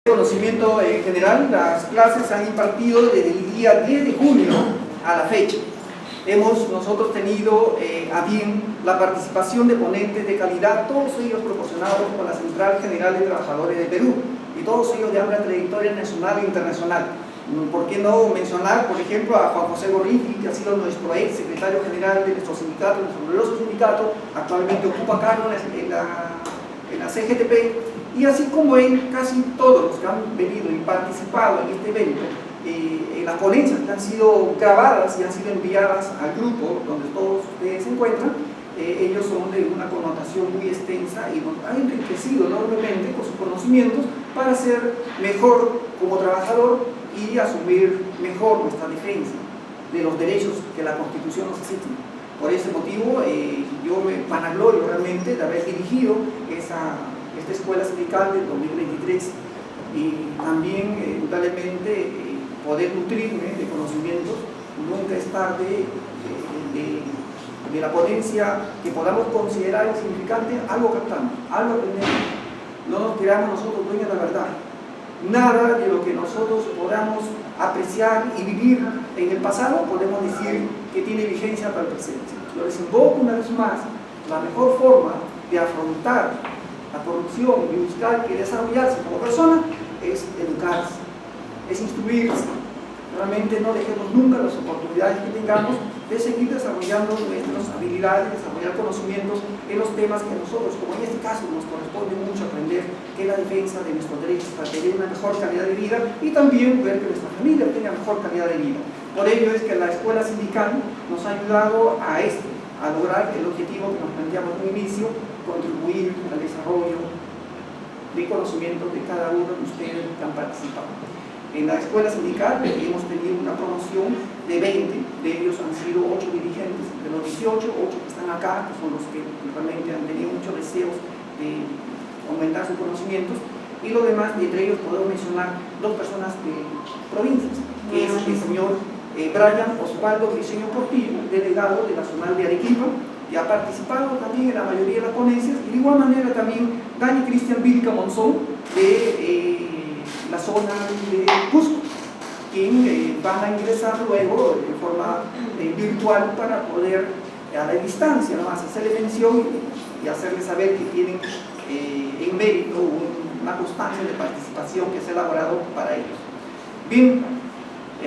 Conocimiento en general, las clases se han impartido desde el día 10 de junio a la fecha. Hemos nosotros tenido a bien la participación de ponentes de calidad, todos ellos proporcionados por la Central General de Trabajadores de Perú, y todos ellos de amplia trayectoria nacional e internacional. ¿Por qué no mencionar, por ejemplo, a Juan José Gorriti, que ha sido nuestro ex secretario general de nuestro sindicato, nuestro glorioso sindicato, actualmente ocupa cargo en la CGTP, y así como en casi todos los que han venido y participado en este evento, en las ponencias que han sido grabadas y han sido enviadas al grupo donde todos ustedes se encuentran, ellos son de una connotación muy extensa y nos han enriquecido enormemente con sus conocimientos para ser mejor como trabajador y asumir mejor nuestra defensa de los derechos que la Constitución nos asigna. Por ese motivo, yo me vanaglorio realmente de haber dirigido esta escuela sindical del 2023 y también, indudablemente, poder nutrirme de conocimientos. Nunca es tarde de la ponencia que podamos considerar insignificante, algo captamos, algo aprendemos. No nos creamos nosotros dueños de la verdad. Nada de lo que nosotros podamos apreciar y vivir en el pasado podemos decir que tiene vigencia para el presente. Yo les invoco una vez más, la mejor forma de afrontar la corrupción y buscar que desarrollarse como persona es educarse, es instruirse. Realmente no dejemos nunca las oportunidades que tengamos de seguir desarrollando nuestras habilidades, desarrollar conocimientos en los temas que a nosotros, como en este caso, nos corresponde mucho aprender, que es la defensa de nuestros derechos para tener una mejor calidad de vida y también ver que nuestra familia tenga mejor calidad de vida. Por ello es que la escuela sindical nos ha ayudado a lograr el objetivo que nos planteamos en un inicio, contribuir al desarrollo de conocimientos de cada uno de ustedes que han participado. En la escuela sindical hemos tenido una promoción de 20, de ellos han sido 8 dirigentes, de los 18, 8 que están acá, que son los que realmente han tenido muchos deseos de aumentar sus conocimientos, y los demás, entre ellos podemos mencionar 2 personas de provincias, que es el señor Brian Osvaldo Briceño Portillo, delegado de la zona de Arequipa, que ha participado también en la mayoría de las ponencias, y de igual manera también Dani Cristian Vilca Monzón, de la zona de Cusco, quien van a ingresar luego de forma virtual para poder a la distancia nomás hacerle mención y hacerles saber que tienen en mérito una constancia de participación que se ha elaborado para ellos. Bien,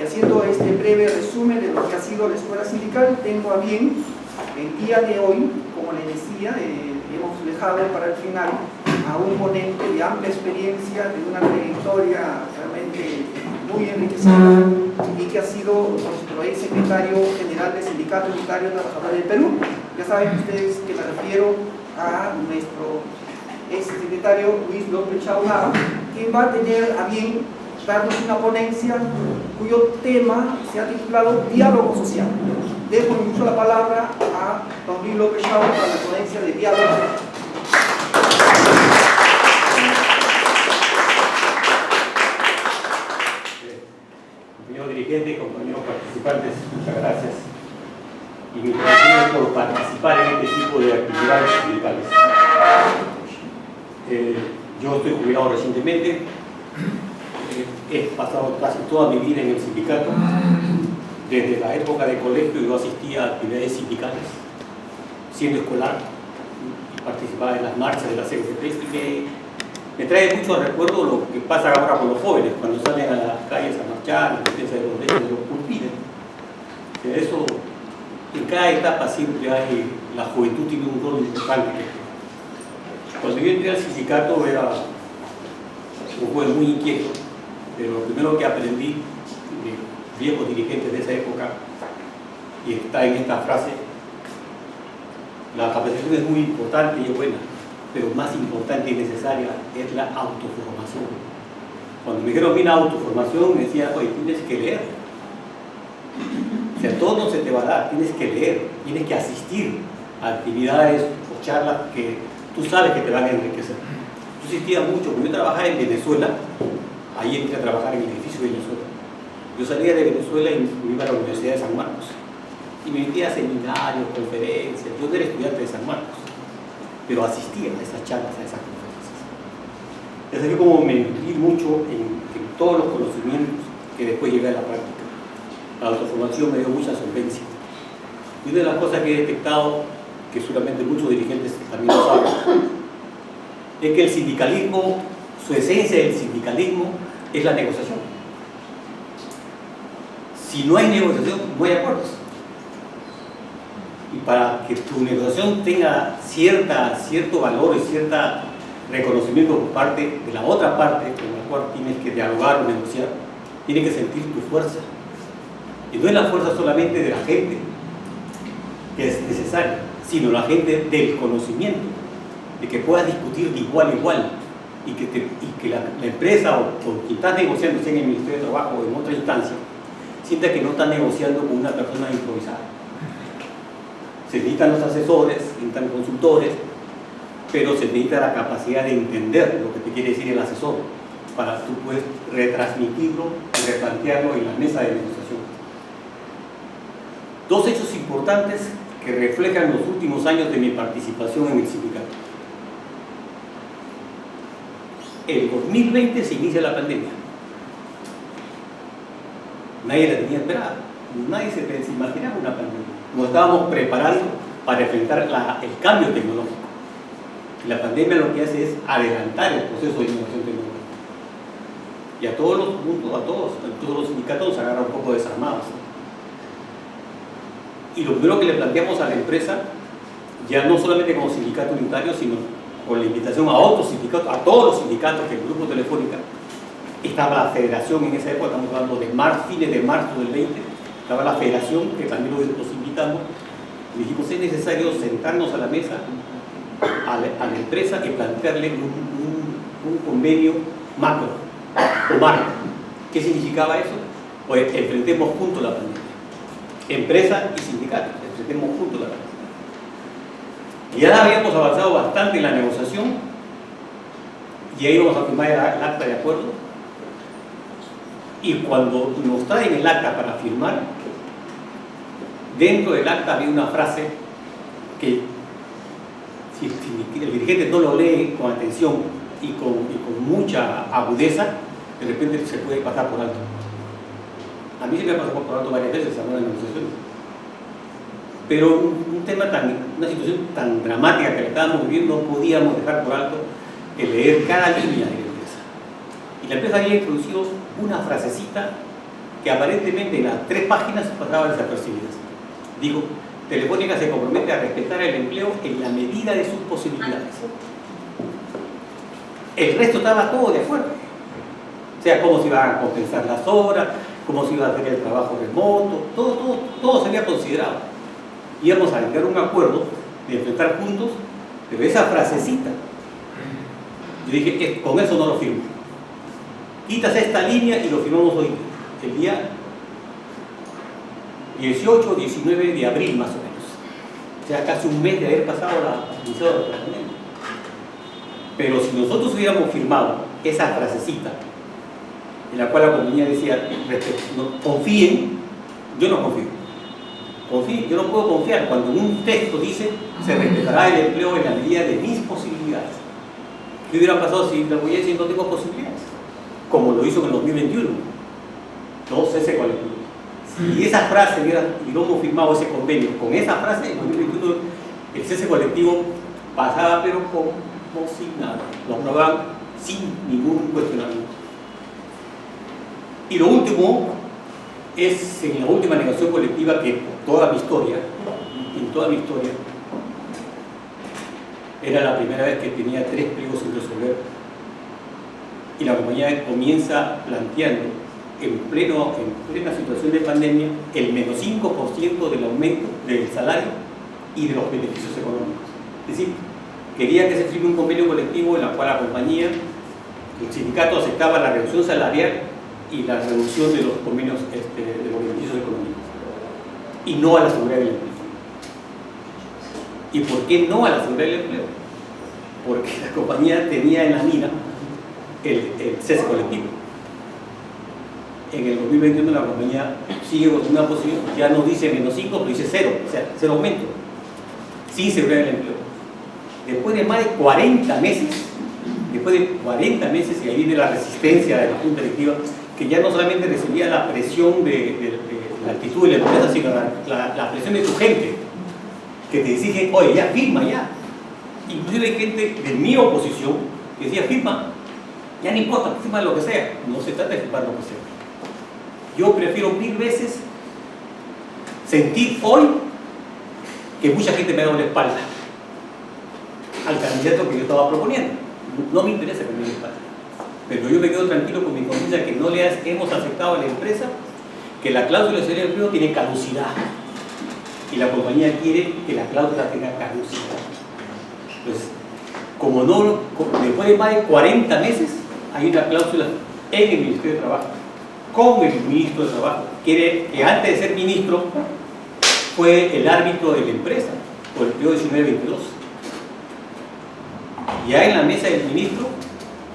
haciendo este breve resumen de lo que ha sido la escuela sindical, tengo a bien el día de hoy, como les decía, hemos dejado para el final a un ponente de amplia experiencia, de una trayectoria realmente muy enriquecida y que ha sido nuestro ex secretario general del Sindicato Unitario de Trabajadores del Perú. Ya saben ustedes que me refiero a nuestro ex secretario Luis López Chaunaba, quien va a tener a bien darnos una ponencia cuyo tema se ha titulado Diálogo Social. Dejo mucho la palabra a don Luis López Chaunaba para la ponencia de Diálogo Social. Dirigente, compañeros participantes, muchas gracias y mi agradecimiento por participar en este tipo de actividades sindicales. Yo estoy jubilado recientemente, he pasado casi toda mi vida en el sindicato. Desde la época de colegio yo asistía a actividades sindicales, siendo escolar, y participaba en las marchas de la CGT, y me trae mucho al recuerdo lo que pasa ahora con los jóvenes cuando salen a las calles a marchar en defensa de los derechos, de los pulpines. Eso, en cada etapa siempre hay, la juventud tiene un rol importante. Cuando yo entré al sindicato era un joven muy inquieto, pero lo primero que aprendí de viejos dirigentes de esa época, y está en esta frase: la capacitación es muy importante y es buena, pero más importante y necesaria es la autoformación. Cuando me dijeron bien autoformación, me decían: oye, tienes que leer. O sea, todo no se te va a dar, tienes que leer, tienes que asistir a actividades o charlas que tú sabes que te van a enriquecer. Yo asistía mucho, cuando yo trabajaba en Venezuela, ahí entré a trabajar en el edificio de Venezuela. Yo salía de Venezuela y me iba a la Universidad de San Marcos. Y me metía a seminarios, conferencias. Yo no era estudiante de San Marcos, pero asistía a esas charlas, a esas conferencias. Es así como me nutrí mucho en todos los conocimientos que después llegué a la práctica. La autoformación me dio mucha solvencia. Y una de las cosas que he detectado, que seguramente muchos dirigentes también lo saben, es que el sindicalismo, su esencia del sindicalismo es la negociación. Si no hay negociación, no hay acuerdos. Y para que tu negociación tenga cierto valor y cierto reconocimiento por parte de la otra parte con la cual tienes que dialogar o negociar, tienes que sentir tu fuerza. Y no es la fuerza solamente de la gente que es necesaria, sino la gente del conocimiento, de que puedas discutir de igual a igual y que la empresa o con quien estás negociando, sea en el Ministerio de Trabajo o en otra instancia, sienta que no estás negociando con una persona improvisada. Se necesitan los asesores, se necesitan consultores, pero se necesita la capacidad de entender lo que te quiere decir el asesor para tú puedes retransmitirlo y replantearlo en la mesa de negociación. Dos hechos importantes que reflejan los últimos años de mi participación en el sindicato. El 2020 se inicia la pandemia. Nadie la tenía esperada. Nadie se imaginaba una pandemia. Nos estábamos preparando para enfrentar el cambio tecnológico. Y la pandemia lo que hace es adelantar el proceso de innovación tecnológica. Y a todos los sindicatos nos agarra un poco desarmados. Y lo primero que le planteamos a la empresa, ya no solamente como sindicato unitario, sino con la invitación a otros sindicatos, a todos los sindicatos que el Grupo Telefónica, estaba la federación en esa época, estamos hablando de fines de marzo del 20, estaba la federación, que también los invitamos, y dijimos, es necesario sentarnos a la mesa a la empresa y plantearle un convenio macro o marco. ¿Qué significaba eso? Pues enfrentemos juntos la pandemia. Empresa y sindicatos, enfrentemos juntos la pandemia. Y ya habíamos avanzado bastante en la negociación y ahí íbamos a firmar el acta de acuerdo. Y cuando nos traen el acta para firmar, dentro del acta había una frase que si el dirigente no lo lee con atención y con mucha agudeza, de repente se puede pasar por alto. A mí se me ha pasado por alto varias veces a una negociación. Pero una situación tan dramática que estábamos viviendo, no podíamos dejar por alto el leer cada línea de la empresa. Y la empresa había introducido una frasecita que aparentemente en las 3 páginas pasaba desapercibidas. Digo, Telefónica se compromete a respetar el empleo en la medida de sus posibilidades. El resto estaba todo de acuerdo. O sea, cómo se iban a compensar las horas, cómo se iba a hacer el trabajo remoto, todo se había considerado. Íbamos a llegar a un acuerdo de enfrentar juntos, pero esa frasecita, yo dije, con eso no lo firmo. Quitas esta línea y lo firmamos hoy, el día 18 o 19 de abril más o menos. O sea, casi un mes de haber pasado la pandemia. Pero si nosotros hubiéramos firmado esa frasecita, en la cual la compañía decía, confíen, yo no confío. Yo no puedo confiar cuando en un texto dice se respetará el empleo en la medida de mis posibilidades. ¿Qué hubiera pasado si la voy a decir no tengo posibilidades? Como lo hizo en el 2021, no cese colectivo. Si esa frase y no hemos firmado ese convenio con esa frase, en 2021 el cese colectivo pasaba pero como si nada, lo aprobaban sin ningún cuestionamiento. Y lo último es en la última negociación colectiva que en toda mi historia, era la primera vez que tenía 3 pliegos sin resolver y la compañía comienza planteando en plena situación de pandemia el menos 5% del aumento del salario y de los beneficios económicos. Es decir, quería que se firme un convenio colectivo en la cual la compañía, el sindicato aceptaba la reducción salarial y la reducción de los convenios de los beneficios económicos y no a la seguridad del empleo. ¿Y por qué no a la seguridad del empleo? Porque la compañía tenía en la mira el cese colectivo. En el 2021 la compañía sigue con una posición, ya no dice menos 5, pero dice 0, o sea, 0 aumento, sin seguridad del empleo. Después de más de 40 meses después de 40 meses, y ahí viene la resistencia de la Junta Directiva, que ya no solamente recibía la presión de la actitud de la empresa, sino la presión de tu gente, que te exige, oye, ya firma, ya. Inclusive hay gente de mi oposición que decía, firma, ya no importa, firma lo que sea. No se trata de firmar lo que sea. Yo prefiero 1000 veces sentir hoy que mucha gente me ha dado la espalda al candidato que yo estaba proponiendo. No me interesa que me dé la espalda, pero yo me quedo tranquilo con mi conciencia que no hemos aceptado a la empresa que la cláusula de seguridad del empleo tiene caducidad y la compañía quiere que la cláusula tenga caducidad. Pues, después de más de 40 meses hay una cláusula en el Ministerio de Trabajo con el ministro de Trabajo, que antes de ser ministro fue el árbitro de la empresa por el periodo 19-22. Ya en la mesa del ministro,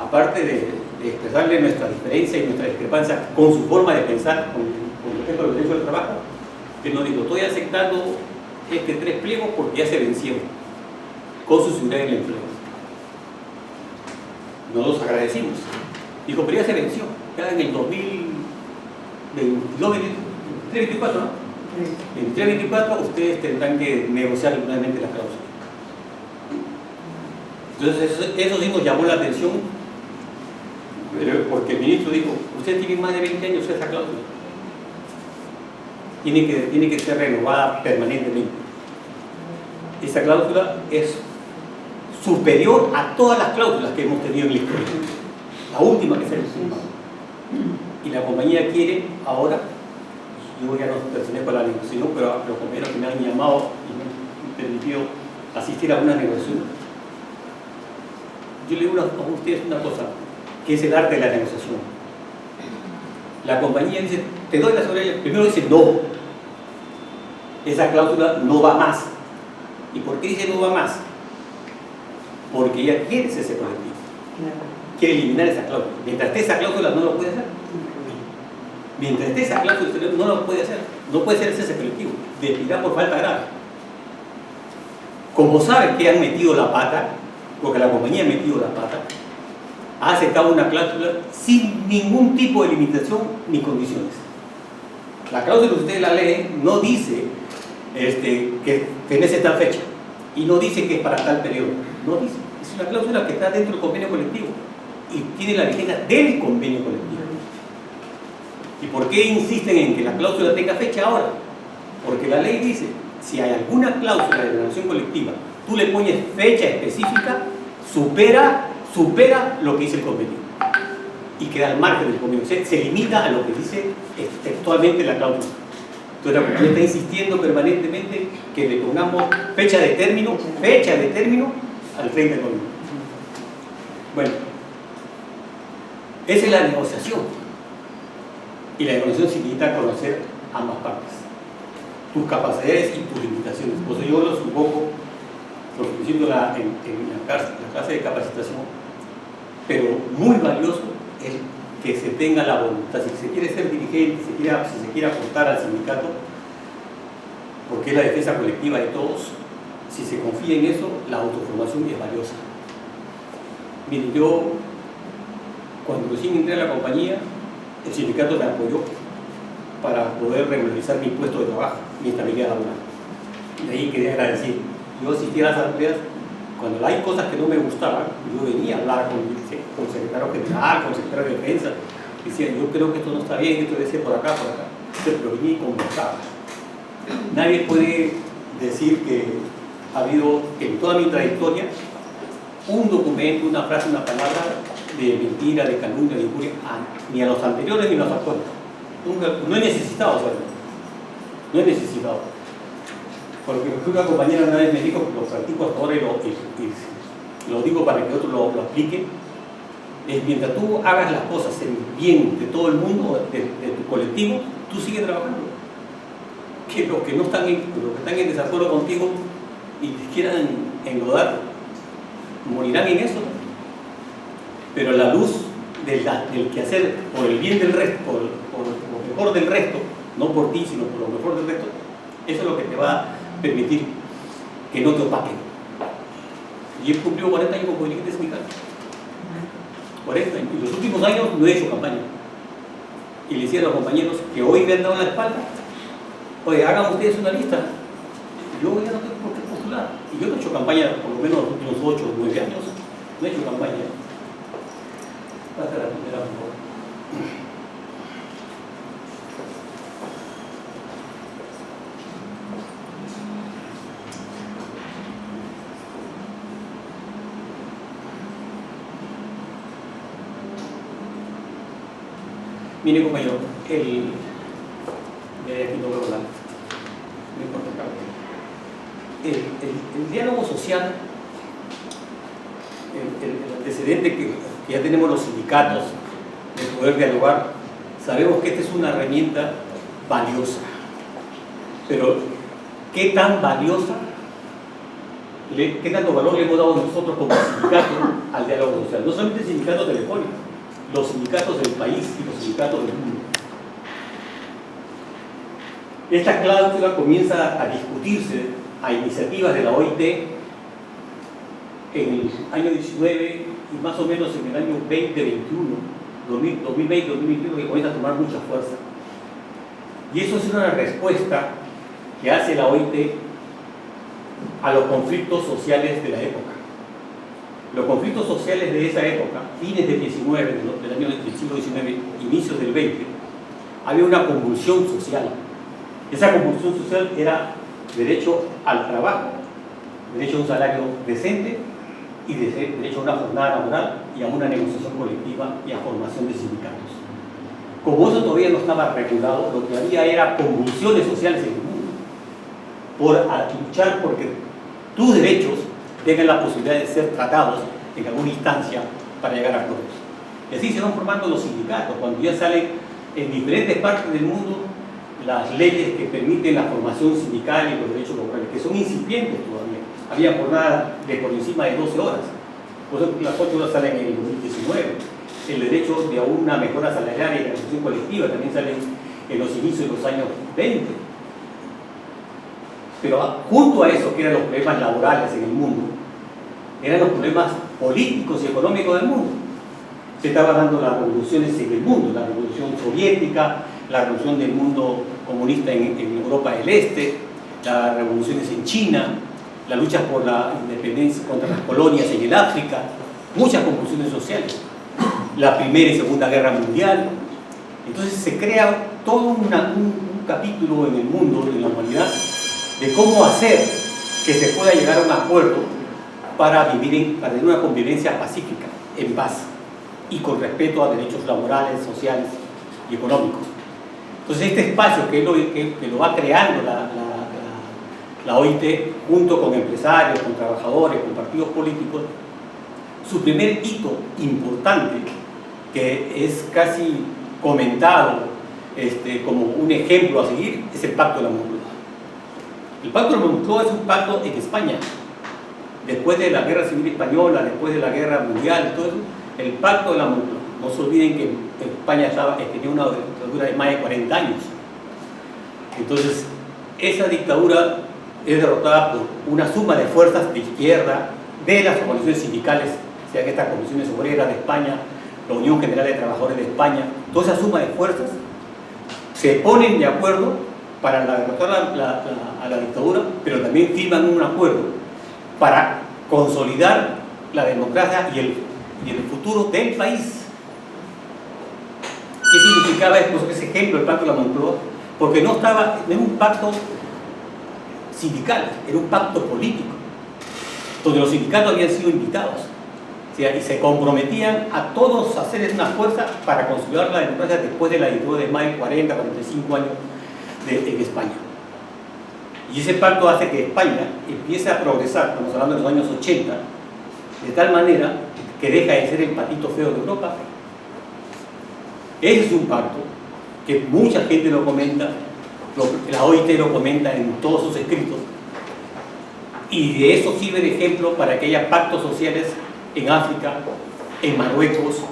aparte de expresarle nuestra diferencia y nuestra discrepancia con su forma de pensar con respecto a los derechos del trabajo, él nos dijo, estoy aceptando 3 pliegos porque ya se vencieron con su seguridad en el empleo. Nos los agradecimos. Dijo, pero ya se venció, ya en el 2024, ¿no? En 2024 ustedes tendrán que negociar nuevamente la cláusula. Entonces eso sí nos llamó la atención, porque el ministro dijo, ustedes tienen más de 20 años esa cláusula. Tiene que ser renovada permanentemente. Esa cláusula es superior a todas las cláusulas que hemos tenido en la historia. La última que se ha firmado. Y la compañía quiere ahora, yo ya no pertenezco a la negociación, pero los compañeros que me han llamado y me han permitido asistir a una negociación, yo le digo a ustedes una cosa, que es el arte de la negociación. La compañía dice, te doy la seguridad, primero dice no, esa cláusula no va más. ¿Y por qué dice no va más? Porque ella quiere ese colectivo, quiere eliminar esa cláusula. Mientras esté esa cláusula no lo puede hacer. Mientras esté esa cláusula no lo puede hacer. No puede ser ese colectivo, despedirá por falta grave. Como saben que han metido la pata, porque la compañía ha metido la pata, ha aceptado una cláusula sin ningún tipo de limitación ni condiciones. La cláusula que ustedes la leen no dice que vence tal fecha y no dice que es para tal periodo, no dice, es una cláusula que está dentro del convenio colectivo y tiene la vigencia del convenio colectivo. ¿Y por qué insisten en que la cláusula tenga fecha ahora? Porque la ley dice, si hay alguna cláusula de relación colectiva, tú le pones fecha específica, supera lo que dice el convenio y queda al margen del convenio, se limita a lo que dice textualmente la cláusula. Entonces la compañía está insistiendo permanentemente que le pongamos fecha de término al 30 de noviembre. Bueno, esa es la negociación, y la negociación significa conocer ambas partes, tus capacidades y tus limitaciones. Por eso yo los invoco, porque en la clase de capacitación, pero muy valioso es que se tenga la voluntad, si se quiere ser dirigente, si se quiere aportar al sindicato, porque es la defensa colectiva de todos, si se confía en eso, la autoformación es valiosa. Miren, yo cuando recién entré a la compañía, el sindicato me apoyó para poder regularizar mi puesto de trabajo, mi estabilidad laboral. De ahí quería agradecer. Yo asistía a las asambleas, cuando hay cosas que no me gustaban, yo venía a hablar con el secretario general, con el secretario de defensa, decía, yo creo que esto no está bien, esto debe ser por acá, pero venía y conversaba. Nadie puede decir que ha habido en toda mi trayectoria un documento, una frase, una palabra de mentira, de calumnia, de injuria, ni a los anteriores ni a los actuales. No he necesitado hacerlo. No he necesitado. Porque una compañera una vez me dijo, lo practico hasta ahora y lo digo para que otro lo aplique, es mientras tú hagas las cosas en bien de todo el mundo, de tu colectivo, tú sigues trabajando. Que los que están en desacuerdo contigo y te quieran enlodar, morirán en eso. Pero la luz del quehacer por el bien del resto, por lo mejor del resto, no por ti, sino por lo mejor del resto, eso es lo que te va a permitir que no te opaquen. Y he cumplido 40 años como dirigente sindical. 40 años. En los últimos años no he hecho campaña. Y le decía a los compañeros que hoy me han dado la espalda, oye, hagan ustedes una lista. Yo ya no tengo por qué postular. Y yo no he hecho campaña por lo menos los últimos 8 o 9 años. No he hecho campaña. Hasta la primera, por favor. Mire, compañero, aquí no veo nada. No importa. El diálogo social, el antecedente que ya tenemos los sindicatos de poder dialogar, sabemos que esta es una herramienta valiosa. Pero, ¿qué tan valiosa, qué tanto valor le hemos dado nosotros como sindicato al diálogo social? No solamente el sindicato telefónico, los sindicatos del país y los sindicatos del mundo. Esta cláusula comienza a discutirse a iniciativas de la OIT en el año 19 y más o menos en el año 2021, 2020-2021, que comienza a tomar mucha fuerza. Y eso es una respuesta que hace la OIT a los conflictos sociales de la época. Los conflictos sociales de esa época, fines del 19, del año del siglo XIX, inicios del 20, había una convulsión social. Esa convulsión social era derecho al trabajo, derecho a un salario decente y derecho a una jornada laboral y a una negociación colectiva y a formación de sindicatos. Como eso todavía no estaba regulado, lo que había era convulsiones sociales en el mundo por luchar porque tus derechos tengan la posibilidad de ser tratados en alguna instancia para llegar a acuerdos. Y así se van formando los sindicatos, cuando ya salen en diferentes partes del mundo las leyes que permiten la formación sindical y los derechos laborales, que son incipientes todavía. Había jornadas de por encima de 12 horas, por eso las 8 horas salen en el 2019. El derecho de una mejora salarial y la negociación colectiva también salen en los inicios de los años 20. Pero junto a eso, que eran los problemas laborales en el mundo, eran los problemas políticos y económicos del mundo. Se estaban dando las revoluciones en el mundo, la revolución soviética, la revolución del mundo comunista en Europa del Este, las revoluciones en China, la lucha por la independencia contra las colonias en el África, muchas convulsiones sociales, la Primera y Segunda Guerra Mundial. Entonces se crea todo un capítulo en el mundo, en la humanidad, de cómo hacer que se pueda llegar a un acuerdo para tener una convivencia pacífica, en paz y con respeto a derechos laborales, sociales y económicos. Entonces este espacio que lo va creando la OIT junto con empresarios, con trabajadores, con partidos políticos, su primer hito importante, que es casi comentado como un ejemplo a seguir, es el Pacto de la Moncloa. El Pacto de la Moncloa es un pacto en España. Después de la Guerra Civil Española, después de la Guerra Mundial, todo eso, el Pacto de la Moncloa. No se olviden que España tenía una dictadura de más de 40 años. Entonces, esa dictadura es derrotada por una suma de fuerzas de izquierda, de las organizaciones sindicales, sean estas comisiones obreras de España, la Unión General de Trabajadores de España, toda esa suma de fuerzas se ponen de acuerdo para derrotar a la dictadura, pero también firman un acuerdo para consolidar la democracia y el futuro del país. ¿Qué significaba ese ejemplo, el Pacto de la Moncloa? Porque no era un pacto sindical, era un pacto político, donde los sindicatos habían sido invitados, y se comprometían a todos a hacer una fuerza para consolidar la democracia después de la dictadura de más de 40, 45 años en España. Y ese pacto hace que España empiece a progresar, estamos hablando de los años 80, de tal manera que deja de ser el patito feo de Europa. Ese es un pacto que mucha gente lo comenta, la OIT lo comenta en todos sus escritos, y de eso sirve de ejemplo para que haya pactos sociales en África, en Marruecos,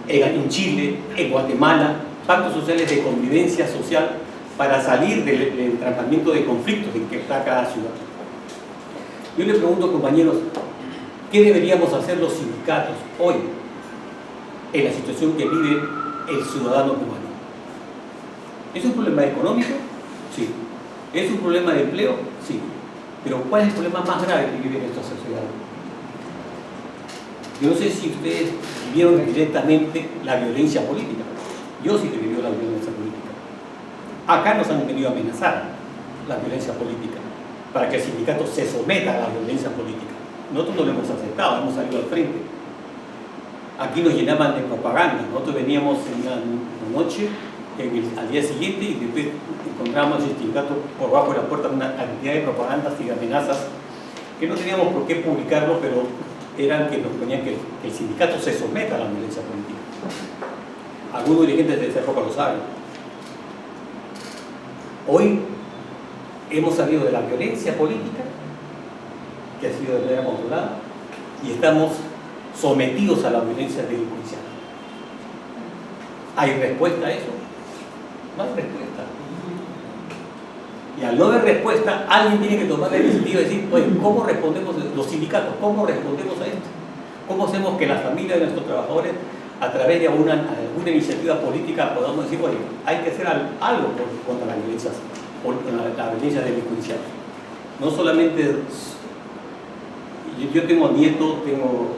en Chile, en Guatemala, pactos sociales de convivencia social para salir del tratamiento de conflictos en que está cada ciudad. Yo le pregunto, compañeros, ¿qué deberíamos hacer los sindicatos hoy en la situación que vive el ciudadano cubano. ¿Es un problema económico? Sí. ¿Es un problema de empleo? Sí. Pero ¿cuál es el problema más grave que vive nuestra sociedad? Yo no sé si ustedes vieron directamente la violencia política. Yo sí que viví la violencia política. Acá nos han venido a amenazar la violencia política para que el sindicato se someta a la violencia política. Nosotros no lo hemos aceptado, hemos salido al frente. Aquí nos llenaban de propaganda. Nosotros veníamos en la noche, al día siguiente, y después encontramos el sindicato por bajo de la puerta con una cantidad de propagandas y de amenazas que no teníamos por qué publicarlo, pero eran que nos ponían que el sindicato se someta a la violencia política. Algunos dirigentes de esa época lo saben. Hoy hemos salido de la violencia política, que ha sido de manera controlada, y estamos sometidos a la violencia delincuencial. ¿Hay respuesta a eso? No hay respuesta. Y al no haber respuesta, alguien tiene que tomar la iniciativa y decir, oye, ¿cómo respondemos los sindicatos? ¿Cómo respondemos a esto? ¿Cómo hacemos que las familias de nuestros trabajadores, a través de alguna iniciativa política, podamos decir, oye, hay que hacer algo contra la violencia delincuencial? No solamente... Yo tengo nietos, tengo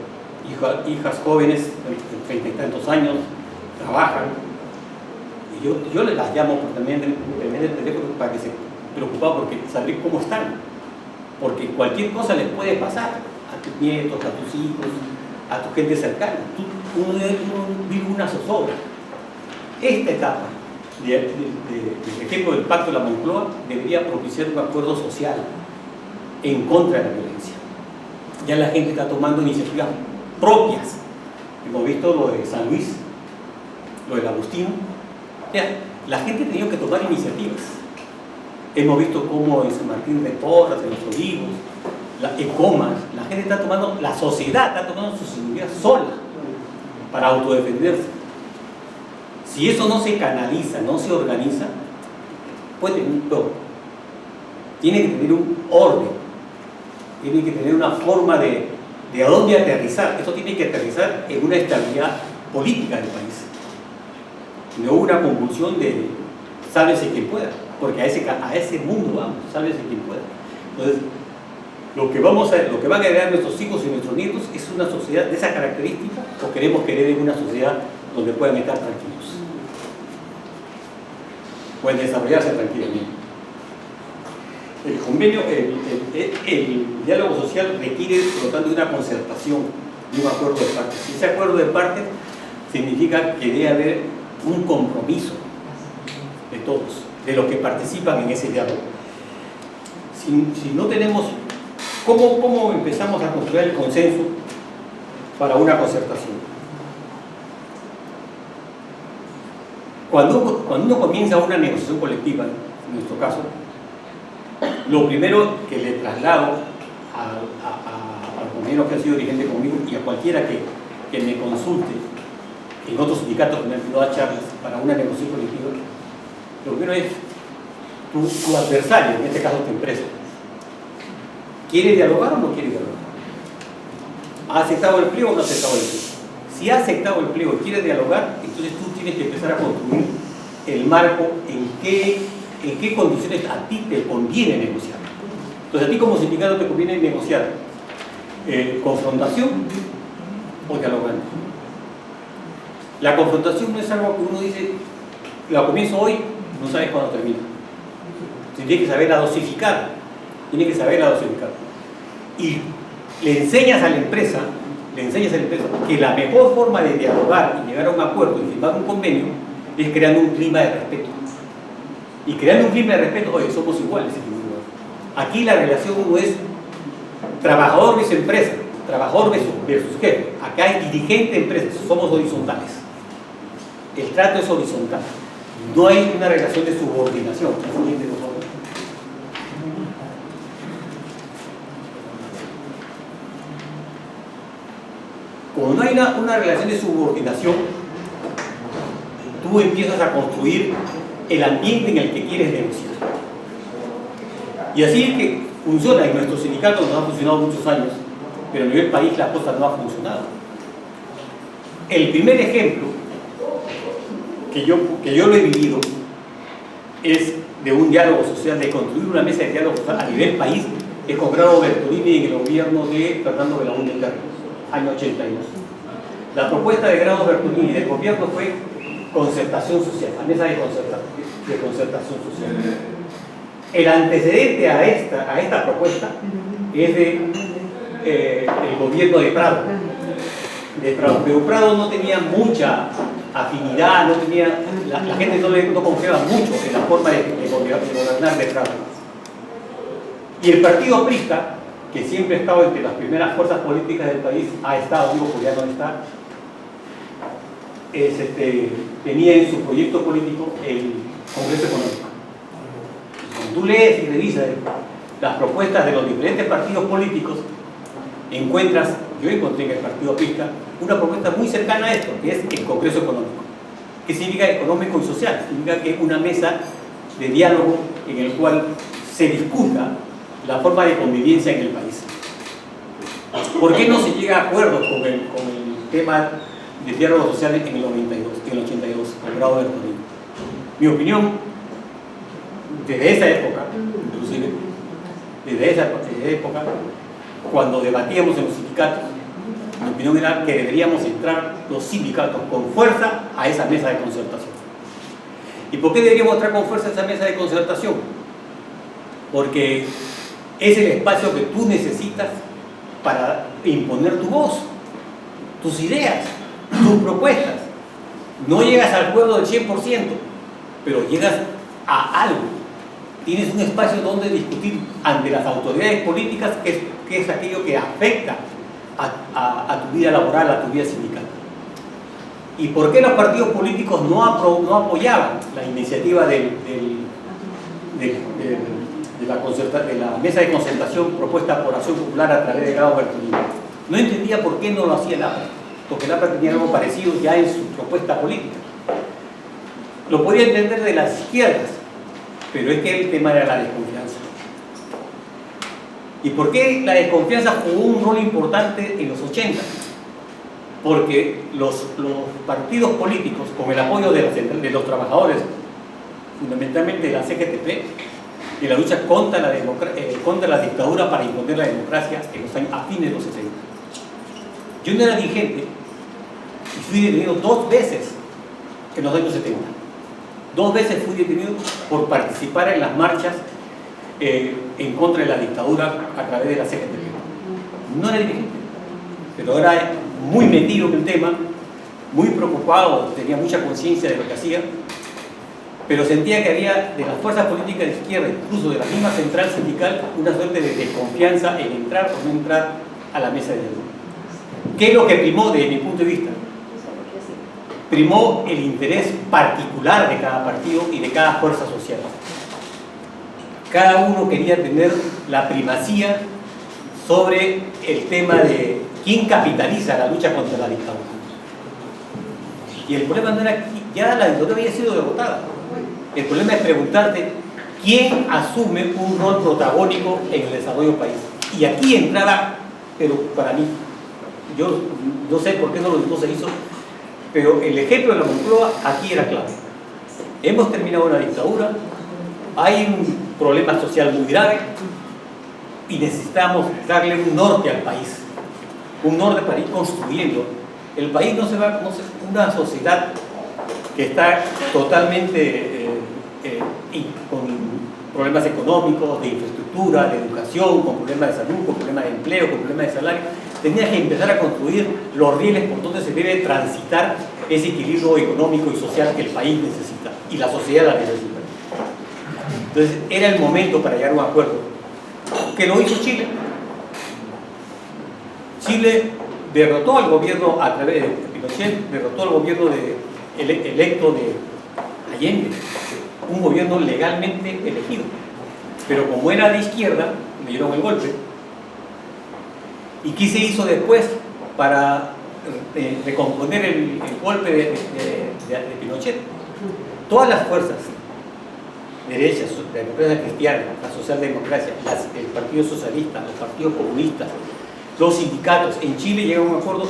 hijas jóvenes de 30 y tantos años, trabajan, y yo las llamo también el teléfono para que se preocupen porque saber cómo están, porque cualquier cosa les puede pasar a tus nietos, a tus hijos, a tu gente cercana. Uno vive una zozobra. Esta etapa del ejemplo del Pacto de la Moncloa debería propiciar un acuerdo social en contra de la violencia. Ya la gente está tomando iniciativas propias. Hemos visto lo de San Luis, lo del Agustino. La gente ha tenido que tomar iniciativas. Hemos visto cómo en San Martín de Porras, en Los Olivos, en Comas, la gente está tomando, la sociedad está tomando sus iniciativas sola para autodefenderse. Si eso no se canaliza, no se organiza, puede tener un todo. Tiene que tener un orden, tiene que tener una forma de a dónde aterrizar. Eso tiene que aterrizar en una estabilidad política del país, no una convulsión de sálvese quien pueda, porque a ese mundo vamos, sálvese quien pueda. Entonces, lo que van a heredar nuestros hijos y nuestros nietos es una sociedad de esa característica, o queremos que hereden una sociedad donde puedan estar tranquilos, pueden desarrollarse tranquilamente. El convenio, el diálogo social requiere, por lo tanto, de una concertación, de un acuerdo de partes. Ese acuerdo de partes significa que debe haber un compromiso de todos, de los que participan en ese diálogo. Si no tenemos, ¿cómo empezamos a construir el consenso para una concertación? Cuando uno comienza una negociación colectiva, en nuestro caso, lo primero que le traslado al compañero que ha sido dirigente conmigo y a cualquiera que me consulte en otros sindicatos que me han pedido a charlas para una negociación colectiva, lo primero es tu adversario, en este caso tu empresa. ¿Quiere dialogar o no quiere dialogar? ¿Ha aceptado el pliego o no ha aceptado el pliego? Si ha aceptado el pliego y quiere dialogar, entonces tú tienes que empezar a construir el marco en qué condiciones a ti te conviene negociar. Entonces a ti como sindicato te conviene negociar confrontación o dialogando. La confrontación no es algo que uno dice, la comienzo hoy, no sabes cuándo termina. Tienes que saberla dosificar, y le enseñas a la empresa que la mejor forma de dialogar y llegar a un acuerdo y firmar un convenio es creando un clima de respeto. Y creando un clima de respeto, oye, somos iguales. Aquí la relación no es trabajador versus empresa, trabajador versus jefe. Acá es dirigente de empresas, somos horizontales. El trato es horizontal. No hay una relación de subordinación. Como no hay una relación de subordinación, tú empiezas a construir el ambiente en el que quieres negociar. Y así es que funciona. En nuestros sindicatos nos ha funcionado muchos años, pero a nivel país la cosa no ha funcionado. El primer ejemplo que yo lo he vivido es de un diálogo social, de construir una mesa de diálogo social a nivel país, es con Grado Bertolini en el gobierno de Fernando Belaúnde Terry, año 82. La propuesta de Grado Bertolini del gobierno fue concertación social, la mesa de concertación social. El antecedente a esta propuesta es el gobierno de Prado. Pero Prado no tenía mucha afinidad, la gente no confiaba mucho en la forma de gobernar de Prado. Y el partido aprista, que siempre ha estado entre las primeras fuerzas políticas del país, pues ya no está, tenía en su proyecto político el Congreso Económico. Cuando tú lees y revisas las propuestas de los diferentes partidos políticos, yo encontré en el partido aprista una propuesta muy cercana a esto, que es el Congreso Económico. ¿Qué significa económico y social? Significa que es una mesa de diálogo en el cual se discuta la forma de convivencia en el país. ¿Por qué no se llega a acuerdos con el tema del diálogo social en el 82, con Grado Bertolini? Mi opinión, desde esa época, inclusive, desde esa época, cuando debatíamos en los sindicatos, mi opinión era que deberíamos entrar los sindicatos con fuerza a esa mesa de concertación. ¿Y por qué deberíamos entrar con fuerza a esa mesa de concertación? Porque es el espacio que tú necesitas para imponer tu voz, tus ideas, tus propuestas. No llegas al acuerdo del 100%, pero llegas a algo. Tienes un espacio donde discutir ante las autoridades políticas, que es aquello que afecta a tu vida laboral, a tu vida sindical. ¿Y por qué los partidos políticos no apoyaban la iniciativa de la mesa de concertación propuesta por Acción Popular a través de Grado Bertolini? No entendía por qué no lo hacía el APRA, porque el APRA tenía algo parecido ya en su propuesta política. Lo podía entender de las izquierdas, pero es que el tema era la desconfianza. ¿Y por qué la desconfianza jugó un rol importante en los 80? Porque los partidos políticos, con el apoyo de los trabajadores, fundamentalmente de la CGTP, en la lucha contra la dictadura para imponer la democracia a fines de los 70. Yo no era dirigente y fui detenido 2 veces en los años 70. 2 veces fui detenido por participar en las marchas en contra de la dictadura a través de la CGTP. No era dirigente, pero era muy metido en el tema, muy preocupado, tenía mucha conciencia de lo que hacía, pero sentía que había de las fuerzas políticas de izquierda, incluso de la misma central sindical, una suerte de desconfianza en entrar o no entrar a la mesa de diálogo. ¿Qué es lo que primó desde mi punto de vista? Primó el interés particular de cada partido y de cada fuerza social. Cada uno quería tener la primacía sobre el tema de quién capitaliza la lucha contra la dictadura. Y el problema no era, ya la dictadura había sido derrotada. El problema es preguntarte quién asume un rol protagónico en el desarrollo del país. Y aquí entraba, pero para mí, yo no sé por qué no se hizo, pero el ejemplo de la Moncloa aquí era clave. Hemos terminado una dictadura, hay un problema social muy grave y necesitamos darle un norte al país, un norte para ir construyendo. El país no se va, una sociedad que está totalmente con problemas económicos, de infraestructura, de educación, con problemas de salud, con problemas de empleo, con problemas de salario. Tenía que empezar a construir los rieles por donde se debe transitar ese equilibrio económico y social que el país necesita y la sociedad la necesita. Entonces era el momento para llegar a un acuerdo, que lo hizo Chile. Chile derrotó al gobierno a través de Pinochet, derrotó al gobierno electo de Allende, un gobierno legalmente elegido, pero como era de izquierda, le dieron el golpe. ¿Y qué se hizo después para recomponer el golpe de Pinochet? Todas las fuerzas derechas, la democracia cristiana, la socialdemocracia, el Partido Socialista, los partidos comunistas, los sindicatos en Chile llegaron a un acuerdo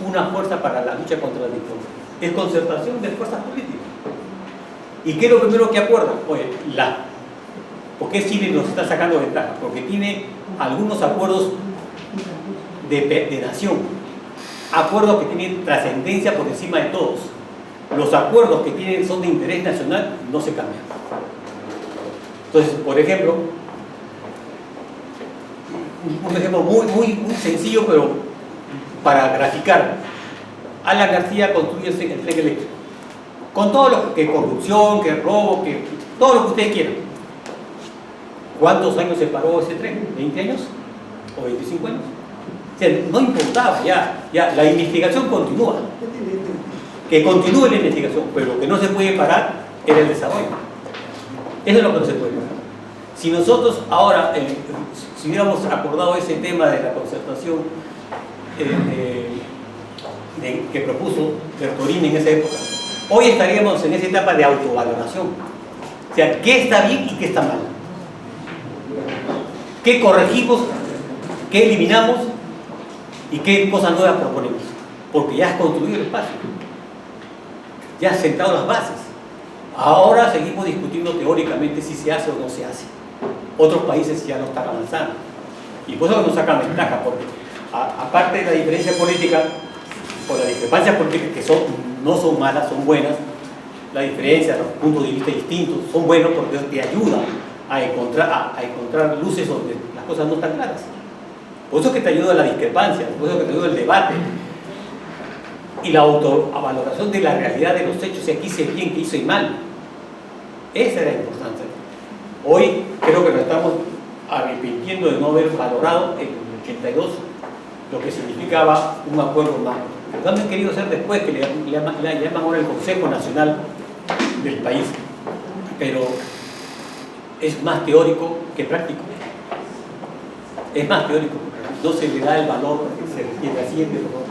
una fuerza para la lucha contra la dictadura. Es concertación de fuerzas políticas. ¿Y qué es lo primero que acuerdan? Oye, ¿por qué Chile nos está sacando ventaja? Porque tiene algunos acuerdos de nación, acuerdos que tienen trascendencia por encima de todos. Los acuerdos que tienen son de interés nacional, no se cambian. Entonces, por ejemplo, un ejemplo muy sencillo, pero para graficar. Alan García construye el tren eléctrico, con todo lo que corrupción, que robo, que todo lo que ustedes quieran. ¿Cuántos años se paró ese tren? ¿20 años? ¿O 25 años? O sea, no importaba, ya la investigación continúa. Que continúe la investigación, pero lo que no se puede parar era el desarrollo. Eso es lo que no se puede parar. Si nosotros ahora, si hubiéramos acordado ese tema de la concertación que propuso Bertolini en esa época, hoy estaríamos en esa etapa de autovaloración. O sea, ¿qué está bien y qué está mal? ¿Qué corregimos? ¿Qué eliminamos? ¿Y qué cosas nuevas proponemos? Porque ya has construido el espacio. Ya has sentado las bases. Ahora seguimos discutiendo teóricamente si se hace o no se hace. Otros países ya lo están avanzando. Y por eso nos sacan ventaja, porque aparte de la diferencia política, o las discrepancias políticas que no son malas, son buenas, la diferencia, los puntos de vista distintos son buenos porque te ayudan a encontrar luces donde las cosas no están claras. Por eso es que te ayuda la discrepancia, por eso es que te ayuda el debate y la autovaloración de la realidad de los hechos, si aquí hice bien, que hice mal. Esa era importante. Hoy creo que nos estamos arrepintiendo de no haber valorado en el 82 lo que significaba un acuerdo magno. Lo que han querido hacer después, que le llaman ahora el Consejo Nacional del país, pero es más teórico que práctico. Es más teórico, no se le da el valor que se requiere. La siguiente, por favor.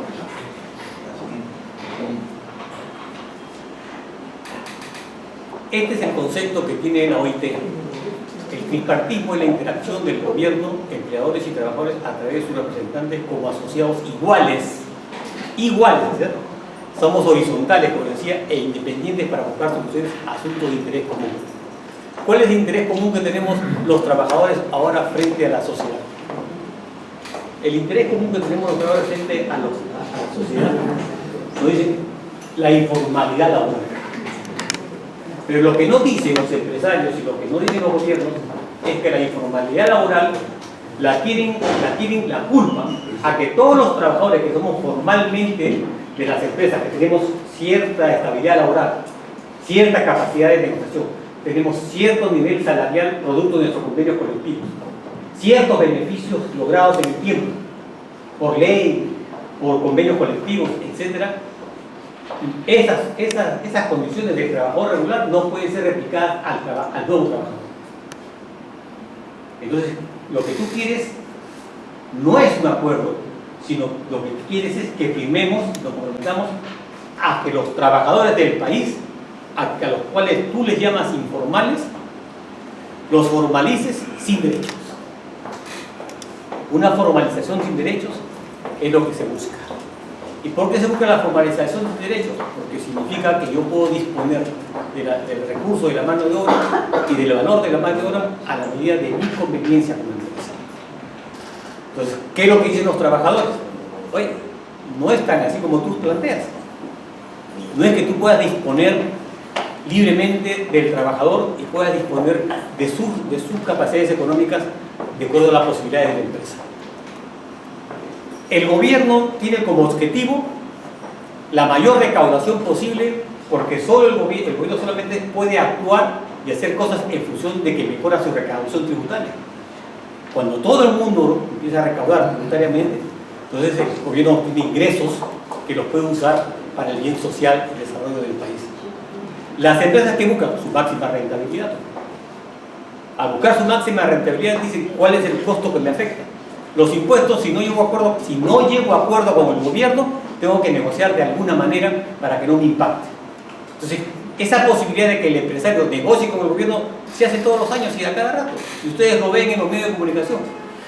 Este es el concepto que tiene la OIT. El tripartismo es la interacción del gobierno, empleadores y trabajadores a través de sus representantes como asociados iguales, ¿cierto? Somos horizontales, como decía, e independientes para buscar soluciones a asuntos de interés común. ¿Cuál es el interés común que tenemos los trabajadores ahora frente a la sociedad? El interés común que tenemos los trabajadores frente a la sociedad, nos dicen la informalidad laboral. Pero lo que no dicen los empresarios y lo que no dicen los gobiernos es que la informalidad laboral la tienen la culpa a que todos los trabajadores que somos formalmente de las empresas, que tenemos cierta estabilidad laboral, cierta capacidad de negociación, tenemos cierto nivel salarial producto de nuestros convenios colectivos, ciertos beneficios logrados en el tiempo, por ley, por convenios colectivos, etc. Esas condiciones del trabajador regular no pueden ser replicadas al nuevo trabajador. Entonces, lo que tú quieres no es un acuerdo, sino lo que quieres es que firmemos, nos comprometamos a que los trabajadores del país, a los cuales tú les llamas informales, los formalices sin derechos. Una formalización sin derechos es lo que se busca. ¿Y por qué se busca la formalización sin derechos? Porque significa que yo puedo disponer del recurso de la mano de obra y del valor de la mano de obra a la medida de mi conveniencia como empresa. Entonces, ¿qué es lo que dicen los trabajadores? Oye, no es tan así como tú planteas. No es que tú puedas disponer libremente del trabajador y puedas disponer de sus capacidades económicas de acuerdo a las posibilidades de la empresa. El gobierno tiene como objetivo la mayor recaudación posible, porque solo el gobierno solamente puede actuar y hacer cosas en función de que mejora su recaudación tributaria. Cuando todo el mundo empieza a recaudar tributariamente, entonces el gobierno tiene ingresos que los puede usar para el bien social y el desarrollo del país. Las empresas que buscan su máxima rentabilidad, al buscar su máxima rentabilidad dicen cuál es el costo que me afecta. Los impuestos, si no llego a acuerdo con el gobierno, tengo que negociar de alguna manera para que no me impacte. Entonces, esa posibilidad de que el empresario negocie con el gobierno se hace todos los años y a cada rato. Y ustedes lo ven en los medios de comunicación.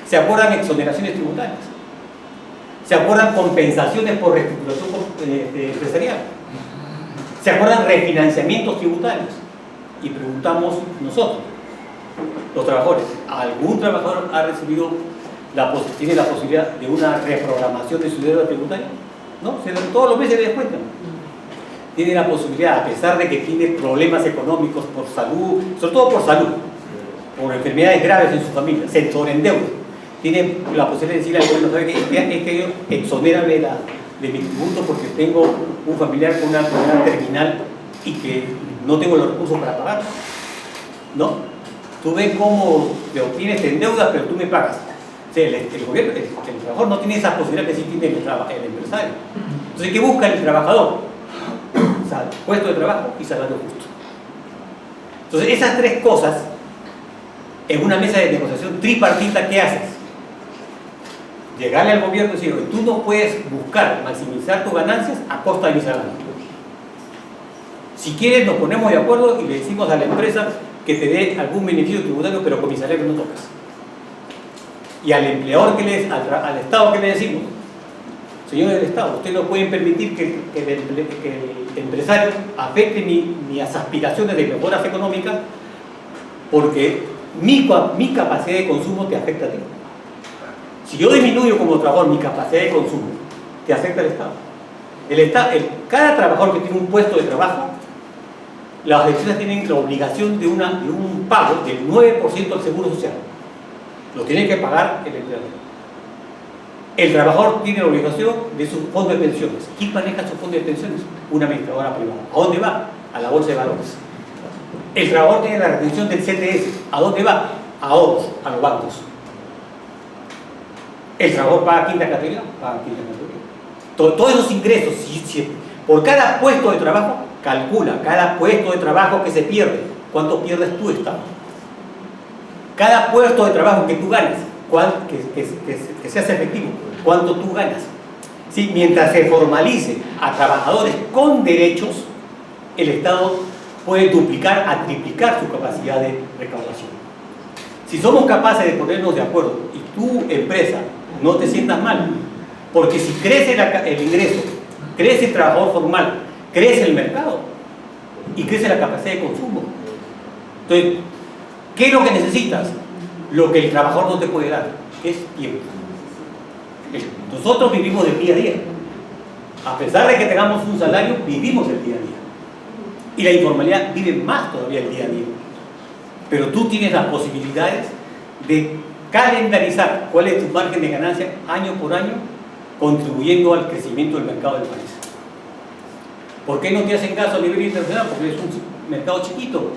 Se acuerdan exoneraciones tributarias. Se acuerdan compensaciones por reestructuración empresarial. Se acuerdan refinanciamientos tributarios. Y preguntamos nosotros, los trabajadores, ¿algún trabajador ha recibido tiene la posibilidad de una reprogramación de su deuda tributaria? ¿No? Todos los meses le descuentan. Tiene la posibilidad, a pesar de que tiene problemas económicos por salud, sobre todo por salud, por enfermedades graves en su familia, se sobreendeuda. Tiene la posibilidad de decirle al gobierno, ¿sabe qué? Exonérame de mi tributo porque tengo un familiar con una enfermedad terminal y que no tengo los recursos para pagar. ¿No? Tú ves cómo te obtienes en deuda, pero tú me pagas. O sea, el gobierno, el trabajador no tiene esa posibilidad que sí tiene el empresario. Entonces, ¿qué busca el trabajador? Puesto de trabajo y salario justo. Entonces, esas tres cosas, en una mesa de negociación tripartita, ¿qué haces? Llegarle al gobierno y decir, oye, tú no puedes buscar maximizar tus ganancias a costa de mi salario. Si quieres, nos ponemos de acuerdo y le decimos a la empresa que te dé algún beneficio tributario, pero con mi salario no tocas. Y al empleador, al Estado, ¿qué le decimos? Señores del Estado, ustedes no pueden permitir que el empresario afecte mis aspiraciones de mejoras económicas porque mi capacidad de consumo te afecta a ti. Si yo disminuyo como trabajador mi capacidad de consumo, te afecta al Estado. Cada trabajador que tiene un puesto de trabajo, las empresas tienen la obligación de un pago del 9% del seguro social. Lo tiene que pagar el empleador. El trabajador tiene la obligación de su fondo de pensiones. ¿Quién maneja su fondo de pensiones? Una administradora privada. ¿A dónde va? A la bolsa de valores. El trabajador tiene la retención del CTS. ¿A dónde va? A otros, a los bancos. El trabajador paga quinta categoría. Todos esos ingresos, por cada puesto de trabajo, calcula cada puesto de trabajo que se pierde. ¿Cuánto pierdes tú, Estado? Cada puesto de trabajo que tú ganas, que seas efectivo, ¿cuánto tú ganas? ¿Sí? Mientras se formalice a trabajadores con derechos, el Estado puede duplicar a triplicar su capacidad de recaudación. Si somos capaces de ponernos de acuerdo y tu empresa no te sientas mal, porque si crece el ingreso, crece el trabajador formal, crece el mercado y crece la capacidad de consumo. Entonces, ¿qué es lo que necesitas? Lo que el trabajador no te puede dar, es tiempo. Nosotros vivimos del día a día. A pesar de que tengamos un salario, vivimos el día a día. Y la informalidad vive más todavía el día a día. Pero tú tienes las posibilidades de calendarizar cuál es tu margen de ganancia año por año, contribuyendo al crecimiento del mercado del país. ¿Por qué no te hacen caso a nivel internacional? Porque es un mercado chiquito.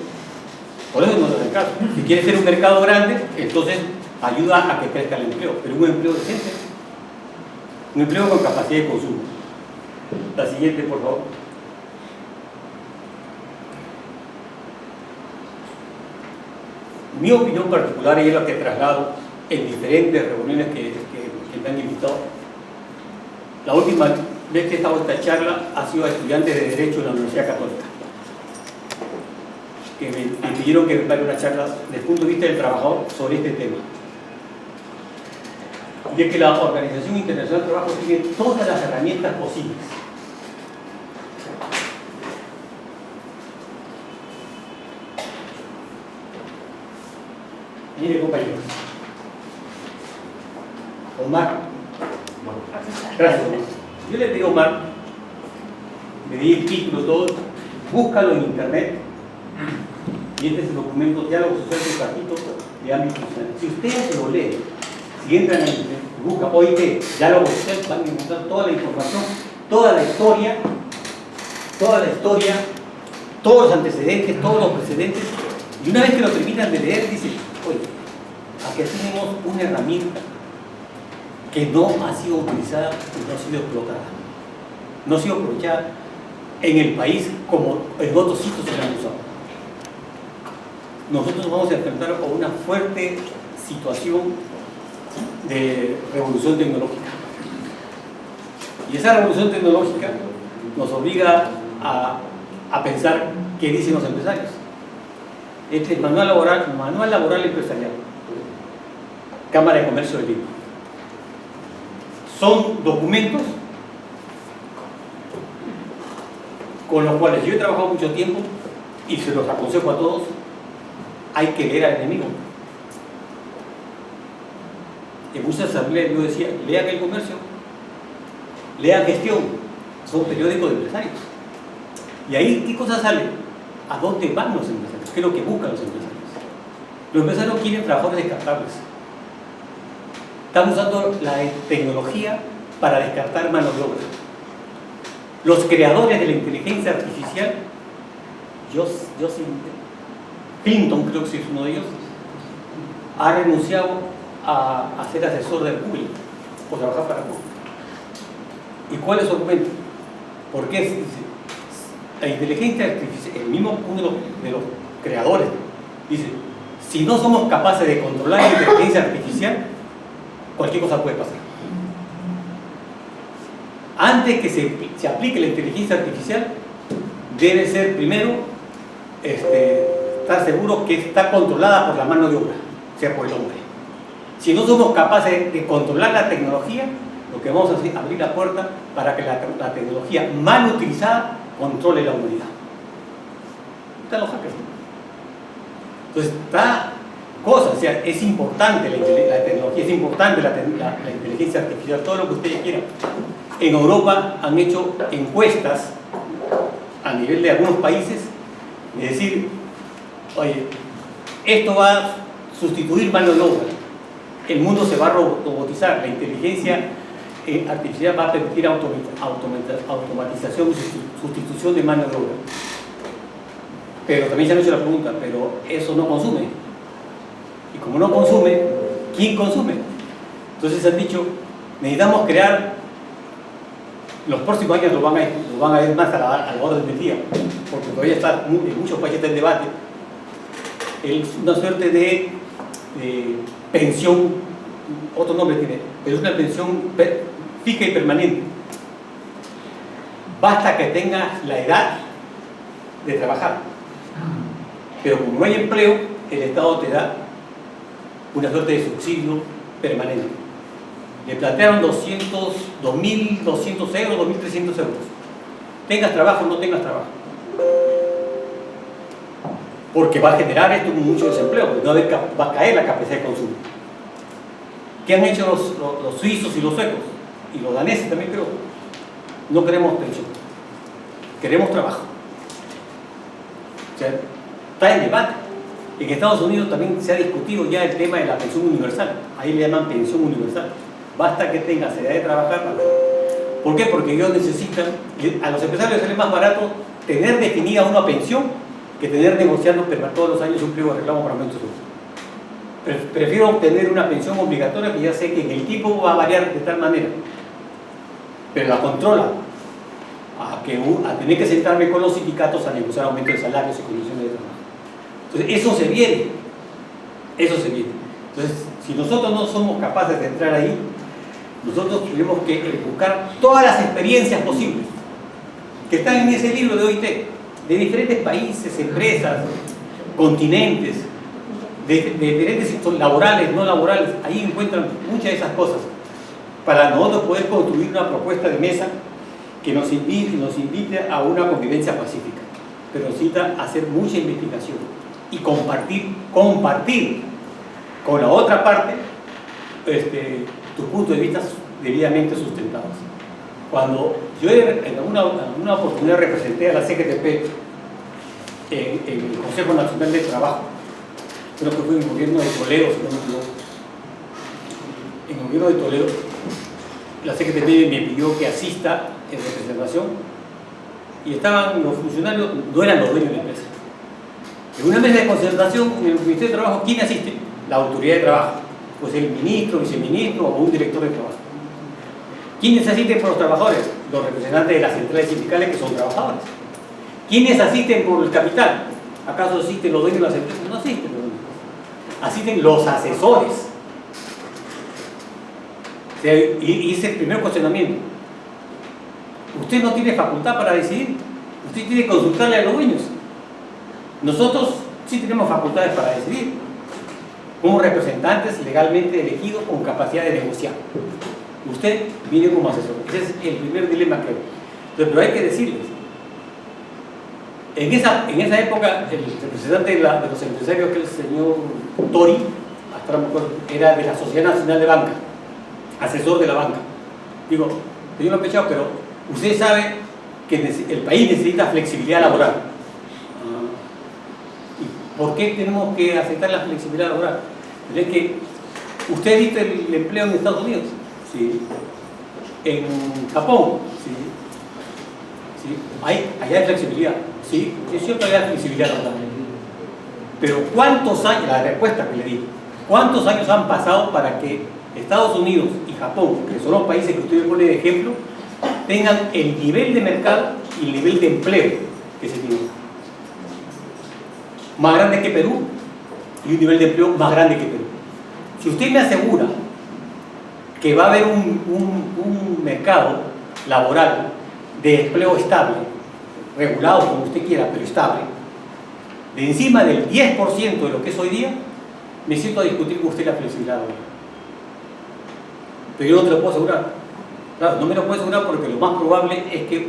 Por eso no te hacen caso. Si quieres ser un mercado grande, entonces ayuda a que crezca el empleo, pero un empleo decente, un empleo con capacidad de consumo. La siguiente, por favor. Mi opinión particular, y es la que traslado en diferentes reuniones que me han invitado. La última vez que he estado en esta charla ha sido a estudiantes de Derecho en la Universidad Católica, que me pidieron que me haga una charla desde el punto de vista del trabajador sobre este tema. Y es que la Organización Internacional del Trabajo tiene todas las herramientas posibles. Mire, compañeros. Omar. Gracias. Yo le digo a Omar, le di el título, todo, búscalo en internet. Y este es el documento Diálogo Social Tripartito de ámbito nacional. Si ustedes lo leen, si entran en internet y buscan OIT, Diálogo Social, van a encontrar toda la información, toda la historia, todos los antecedentes, todos los precedentes. Y una vez que lo terminan de leer, dicen, oye, aquí tenemos una herramienta que no ha sido utilizada y no ha sido explotada. No ha sido aprovechada en el país como en otros sitios se la han usado. Nosotros vamos a enfrentar a una fuerte situación de revolución tecnológica. Y esa revolución tecnológica nos obliga a pensar qué dicen los empresarios. Este es Manual Laboral Empresarial, Cámara de Comercio de Lima. son documentos con los cuales yo he trabajado mucho tiempo y se los aconsejo a todos. Hay que leer al enemigo. En muchas asambleas yo decía, lean El Comercio, lean Gestión, son periódicos de empresarios. Y ahí, ¿qué cosa sale? ¿A dónde van los empresarios? ¿Qué es lo que buscan los empresarios? Los empresarios quieren trabajadores descartables. Están usando la tecnología para descartar mano de obra. Los creadores de la inteligencia artificial, Clinton creo que es uno de ellos, ha renunciado a ser asesor de Google o trabajar para Google. ¿Y cuál es su argumento? Porque la inteligencia artificial, uno de los creadores, dice, si no somos capaces de controlar la inteligencia artificial, cualquier cosa puede pasar. Antes que se aplique la inteligencia artificial, debe ser primero estar seguro que está controlada por la mano de obra, o sea, por el hombre. Si no somos capaces de controlar la tecnología, lo que vamos a hacer es abrir la puerta para que la tecnología mal utilizada controle la humanidad. Están los hackers. Entonces, está cosa, o sea, es importante la tecnología, es importante la inteligencia artificial, todo lo que ustedes quieran. En Europa han hecho encuestas a nivel de algunos países, de decir, oye, esto va a sustituir mano de obra, el mundo se va a robotizar, la inteligencia artificial va a permitir automatización y sustitución de mano de obra. Pero también se han hecho la pregunta, pero eso no consume. Y como no consume, ¿quién consume? Entonces han dicho, necesitamos crear, los próximos años lo van a ver más a la orden del día, porque todavía está en muchos países en debate, es una suerte de pensión, otro nombre tiene, pero es una pensión fija y permanente. Basta que tengas la edad de trabajar, pero como no hay empleo, el Estado te da una suerte de subsidio permanente. Le plantearon 2.200 euros, 2.300 euros. Tengas trabajo o no tengas trabajo. Porque va a generar esto mucho desempleo, porque va a caer la capacidad de consumo. ¿Qué han hecho los suizos y los suecos? Y los daneses también creo. No queremos pensión, queremos trabajo. O sea, está en debate. En Estados Unidos también se ha discutido ya el tema de la pensión universal. Ahí le llaman pensión universal. Basta que tengas edad de trabajar. ¿Por qué? Porque ellos necesitan, a los empresarios les sale más barato tener definida una pensión que tener negociando todos los años un pliego de reclamo para aumento de sueldo. Prefiero obtener una pensión obligatoria que ya sé que en el tiempo va a variar de tal manera, pero la controla a tener que sentarme con los sindicatos a negociar aumento de salarios y condiciones de trabajo. Entonces eso se viene. Entonces, si nosotros no somos capaces de entrar ahí, nosotros tenemos que buscar todas las experiencias posibles que están en ese libro de OIT, de diferentes países, empresas, continentes, de diferentes sectores laborales, no laborales. Ahí encuentran muchas de esas cosas para nosotros poder construir una propuesta de mesa que nos invite a una convivencia pacífica, pero necesita hacer mucha investigación y compartir con la otra parte tus puntos de vista debidamente sustentados. Cuando yo en una oportunidad representé a la CGTP en el Consejo Nacional del Trabajo, creo que fue en el gobierno de Toledo, si no me equivoco. En el gobierno de Toledo, la CGTP me pidió que asista en representación y estaban los funcionarios, no eran los dueños de la empresa. En una mesa de concertación en el Ministerio de Trabajo, ¿quién asiste? La autoridad de trabajo, pues el ministro, viceministro o un director de trabajo. ¿Quiénes asisten por los trabajadores? Los representantes de las centrales sindicales que son trabajadores. ¿Quiénes asisten por el capital? ¿Acaso asisten los dueños de las empresas? No asisten los dueños. Asisten los asesores. O sea, y ese es el primer cuestionamiento. Usted no tiene facultad para decidir. Usted tiene que consultarle a los dueños. Nosotros sí tenemos facultades para decidir, como representantes legalmente elegidos con capacidad de negociar. Usted viene como asesor. Ese es el primer dilema que hay. Pero hay que decirles, en esa época, el representante de los empresarios, que es el señor Tori, hasta ahora me acuerdo, era de la Sociedad Nacional de Banca, asesor de la banca. Digo, señor López Chao, pero usted sabe que el país necesita flexibilidad laboral. ¿Y por qué tenemos que aceptar la flexibilidad laboral? Pero es que usted ha visto el empleo en Estados Unidos, ¿sí? En Japón, ¿sí? ¿Sí? Allá hay flexibilidad, ¿sí? Es cierto, allá hay flexibilidad laboral. Pero ¿cuántos años, la respuesta que le di, cuántos años han pasado para que Estados Unidos y Japón, que son los países que usted pone de ejemplo, tengan el nivel de mercado y el nivel de empleo que se tiene? Más grande que Perú y un nivel de empleo más grande que Perú. Si usted me asegura que va a haber un mercado laboral de empleo estable, regulado como usted quiera, pero estable, de encima del 10% de lo que es hoy día, me siento a discutir con usted la flexibilidad laboral. Pero yo no te lo puedo asegurar. Claro, no me lo puedo asegurar porque lo más probable es que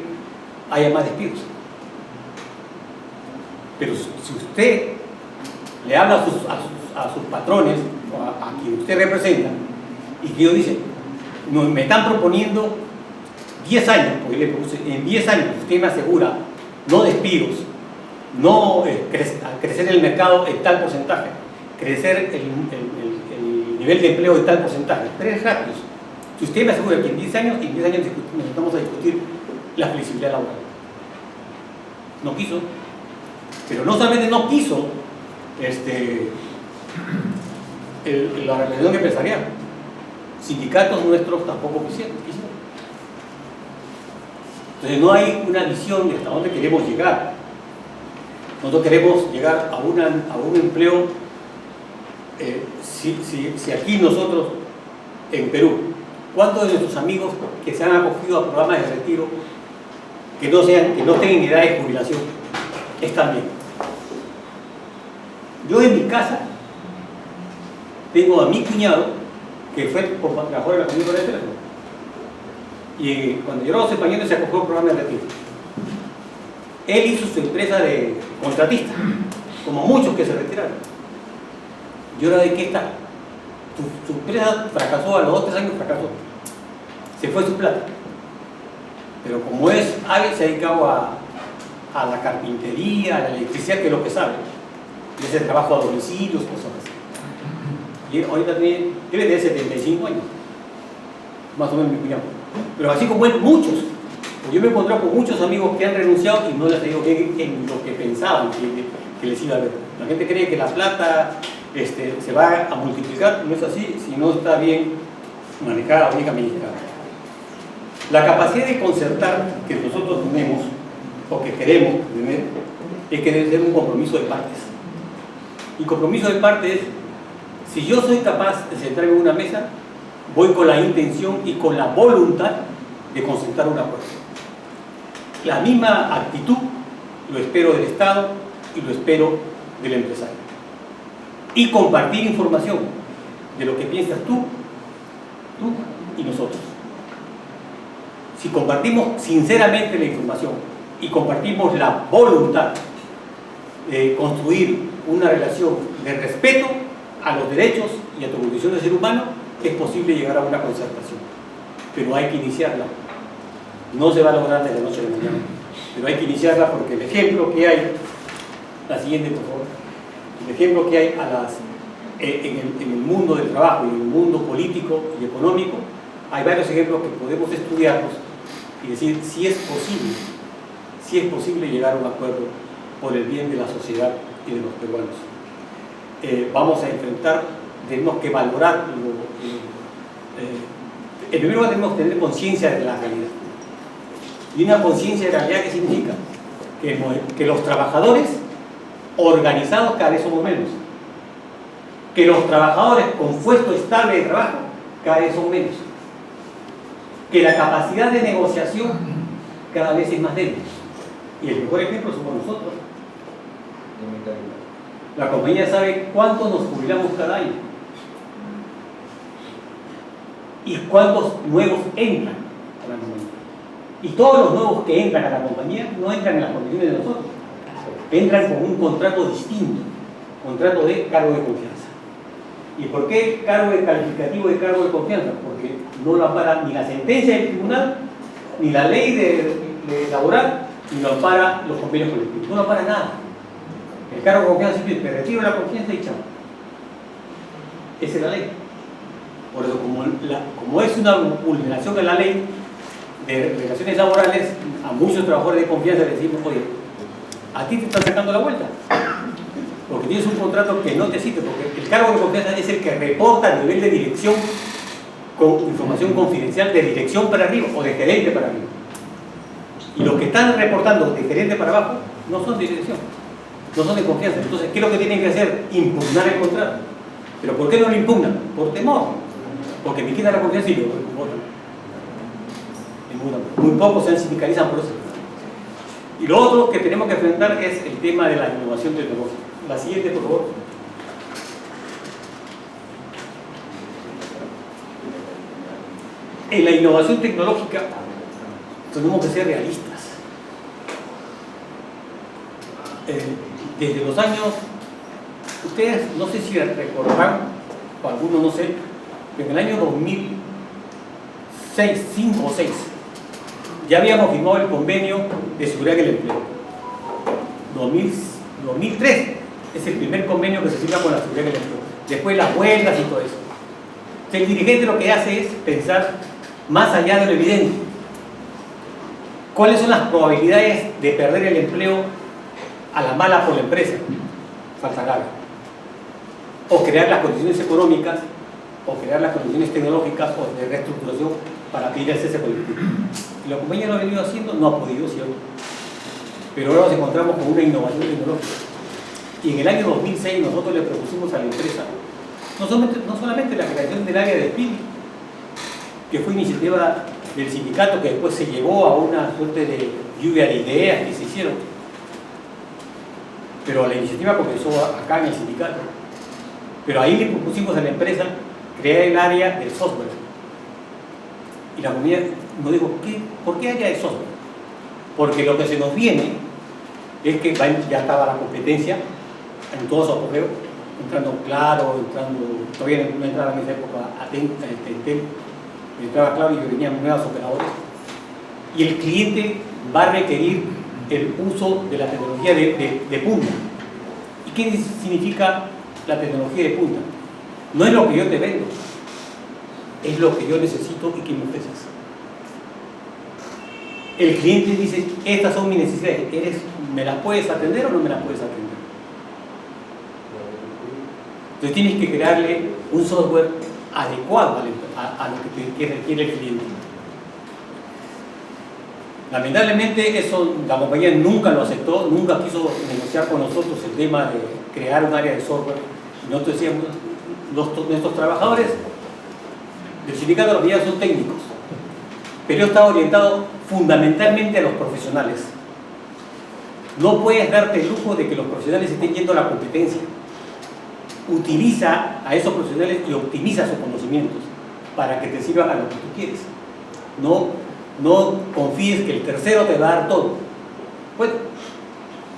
haya más despidos. Pero si usted le habla a sus patrones, o a quien usted representa, y que ellos dicen, no, me están proponiendo 10 años, porque le propuse, en 10 años usted me asegura no despidos, no crecer el mercado en tal porcentaje, crecer el nivel de empleo en tal porcentaje, 3 rápidos. Si usted me asegura que en 10 años nos vamos a discutir la flexibilidad laboral. No quiso, pero no solamente no quiso la representación empresarial, sindicatos nuestros tampoco quisieron. Entonces no hay una visión de hasta dónde queremos llegar. Nosotros queremos llegar a un empleo, si aquí nosotros en Perú, ¿cuántos de nuestros amigos que se han acogido a programas de retiro que no tengan edad de jubilación están bien? Yo en mi casa tengo a mi cuñado que trabajó en la Comunidad de Teléfono, y cuando llegaron los españoles se acogió a un programa de retiro. Él hizo su empresa de contratista, como muchos que se retiraron. ¿Y ahora de qué está? Su empresa fracasó, a los 2 o 3 años fracasó. Se fue su plata. Pero como es hábil, se ha dedicado a la carpintería, a la electricidad, que es lo que sabe. Y hace trabajo a domicilios, cosas así. Y ahorita debe tener 75 años. Más o menos mi cuñado. Pero así como él, muchos. Yo me he encontrado con muchos amigos que han renunciado y no les ha ido bien en lo que pensaban que les iba a ver. La gente cree que la plata se va a multiplicar, no es así si no está bien manejada o bien administrada. La capacidad de concertar que nosotros tenemos o que queremos tener es que debe ser un compromiso de partes. Y compromiso de partes es, si yo soy capaz de sentarme en una mesa, voy con la intención y con la voluntad de concertar un acuerdo. La misma actitud lo espero del Estado y lo espero del empresario. Y compartir información de lo que piensas tú y nosotros. Si compartimos sinceramente la información y compartimos la voluntad de construir una relación de respeto a los derechos y a tu condición de ser humano, es posible llegar a una concertación. Pero hay que iniciarla. No se va a lograr de la noche a la mañana, pero hay que iniciarla porque el ejemplo que hay, la siguiente por favor, el ejemplo que hay en el mundo del trabajo y en el mundo político y económico, hay varios ejemplos que podemos estudiarlos y decir si es posible llegar a un acuerdo por el bien de la sociedad y de los peruanos. Vamos a enfrentar, tenemos que valorar, en primer lugar tenemos que tener conciencia de la realidad. Y una conciencia de la realidad, ¿qué significa? Que los trabajadores organizados cada vez somos menos. Que los trabajadores con puesto estable de trabajo cada vez son menos. Que la capacidad de negociación cada vez es más débil. Y el mejor ejemplo somos nosotros. La compañía sabe cuánto nos jubilamos cada año. y cuántos nuevos entran a la compañía. Y todos los nuevos que entran a la compañía no entran en las condiciones de nosotros, entran con un contrato distinto, contrato de cargo de confianza. ¿Y por qué cargo de calificativo de cargo de confianza? Porque no lo ampara ni la sentencia del tribunal, ni la ley de laboral, ni lo ampara los convenios colectivos. No lo ampara nada. El cargo de confianza es te retiro la confianza y chao. Esa es la ley. Por eso, como es una vulneración de la ley de relaciones laborales, a muchos trabajadores de confianza les decimos, oye, a ti te están sacando la vuelta. Porque tienes un contrato que no te sirve, porque el cargo de confianza es el que reporta a nivel de dirección con información confidencial de dirección para arriba o de gerente para arriba. Y los que están reportando de gerente para abajo no son de dirección, no son de confianza. Entonces, ¿qué es lo que tienen que hacer? Impugnar el contrato. ¿Pero por qué no lo impugnan? Por temor. Porque me quita la confianza y lo votan. Muy pocos se sindicalizan por eso. Y lo otro que tenemos que enfrentar es el tema de la innovación tecnológica. La siguiente, por favor. En la innovación tecnológica tenemos que ser realistas. Desde los años, ustedes no sé si recordarán, o algunos no sé, pero en el año 2006, 5 o 6, ya habíamos firmado el convenio de seguridad del empleo. 2003 es el primer convenio que se firma con la seguridad del empleo. Después las huelgas y todo eso. El dirigente lo que hace es pensar más allá de lo evidente. ¿Cuáles son las probabilidades de perder el empleo a la mala por la empresa? Falta grave. O crear las condiciones económicas, o crear las condiciones tecnológicas o de reestructuración para pedir el cese colectivo. Y la compañía lo ha venido haciendo, no ha podido, ¿cierto? Pero ahora nos encontramos con una innovación tecnológica. Y en el año 2006 nosotros le propusimos a la empresa no solamente la creación del área de espíritu, que fue iniciativa del sindicato que después se llevó a una suerte de lluvia de ideas que se hicieron, pero la iniciativa comenzó acá en el sindicato. Pero ahí le propusimos a la empresa crear el área del software. Y la comunidad nos dijo, ¿por qué área de software? Porque lo que se nos viene es que ya estaba la competencia en todo su apogeo, entrando Claro, todavía no entraba en esa época Entel, entraba Claro y venían nuevos operadores. Y el cliente va a requerir el uso de la tecnología de punta. ¿Y qué significa la tecnología de punta? No es lo que yo te vendo, es lo que yo necesito y que me ofreces. El cliente dice, estas son mis necesidades, ¿me las puedes atender o no me las puedes atender? Entonces tienes que crearle un software adecuado a lo que requiere el cliente. Lamentablemente eso la compañía nunca lo aceptó, nunca quiso negociar con nosotros el tema de crear un área de software. Nosotros decíamos, nuestros trabajadores del sindicato de la compañía son técnicos, pero está orientado fundamentalmente a los profesionales. No puedes darte el lujo de que los profesionales estén yendo a la competencia. Utiliza a esos profesionales y optimiza sus conocimientos para que te sirvan a lo que tú quieres. No confíes que el tercero te va a dar todo. Bueno,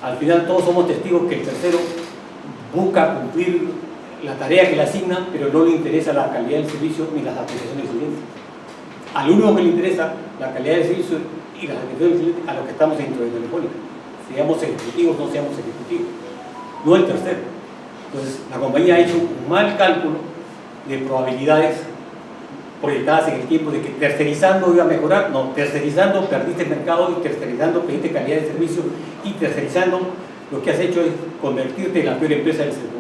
al final todos somos testigos que el tercero busca cumplir la tarea que le asigna, pero no le interesa la calidad del servicio ni las apreciaciones del cliente. Al único que le interesa la calidad del servicio y las apreciaciones del cliente a los que estamos dentro de Telefónica. Seamos ejecutivos, no seamos ejecutivos. No el tercero. Entonces, la compañía ha hecho un mal cálculo de probabilidades proyectadas en el tiempo de que tercerizando iba a mejorar. No, tercerizando perdiste el mercado y tercerizando perdiste calidad de servicio y tercerizando lo que has hecho es convertirte en la peor empresa del sector.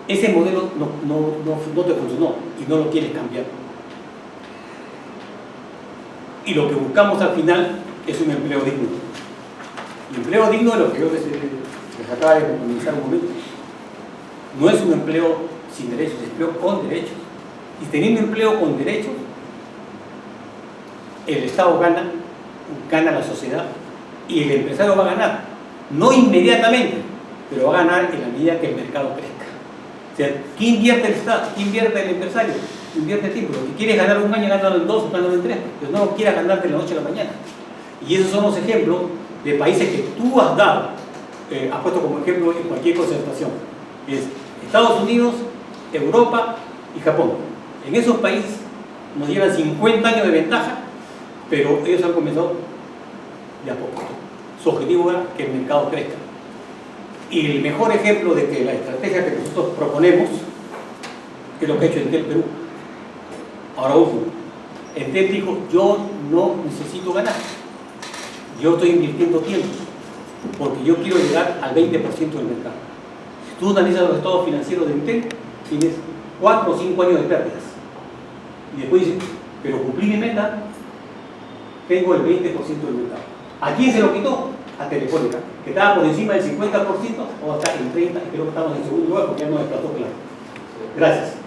Ese modelo no te funcionó y no lo quieres cambiar. Y lo que buscamos al final es un empleo digno. El empleo digno es lo que yo les acaba de comunicar un momento. No es un empleo sin derechos, es empleo con derechos. Y teniendo empleo con derechos, el Estado gana la sociedad y el empresario va a ganar. No inmediatamente, pero va a ganar en la medida que el mercado crezca. O sea, ¿quién invierte el Estado? ¿Quién invierte el empresario? invierte tiempo. Lo que quieres ganar un año, gánalo en 2, gánalo en 3, pero no lo quieras ganar de la noche a la mañana. Y esos son los ejemplos de países que tú has dado, has puesto como ejemplo en cualquier concertación. Es Estados Unidos, Europa y Japón. En esos países nos llevan 50 años de ventaja, pero ellos han comenzado de a poco. Su objetivo era que el mercado crezca. Y el mejor ejemplo de que la estrategia que nosotros proponemos es lo que ha hecho Entel Perú. Ahora último, Entel dijo, yo no necesito ganar, yo estoy invirtiendo tiempo, porque yo quiero llegar al 20% del mercado. Si tú analizas los estados financieros de Entel, tienes 4 o 5 años de pérdidas. Y después dices, pero cumplí mi meta, tengo el 20% del mercado. ¿A quién se lo quitó? A Telefónica, que estaba por encima del 50% o hasta el 30%, y creo que estamos en segundo lugar porque ya no desplazó claro. Gracias.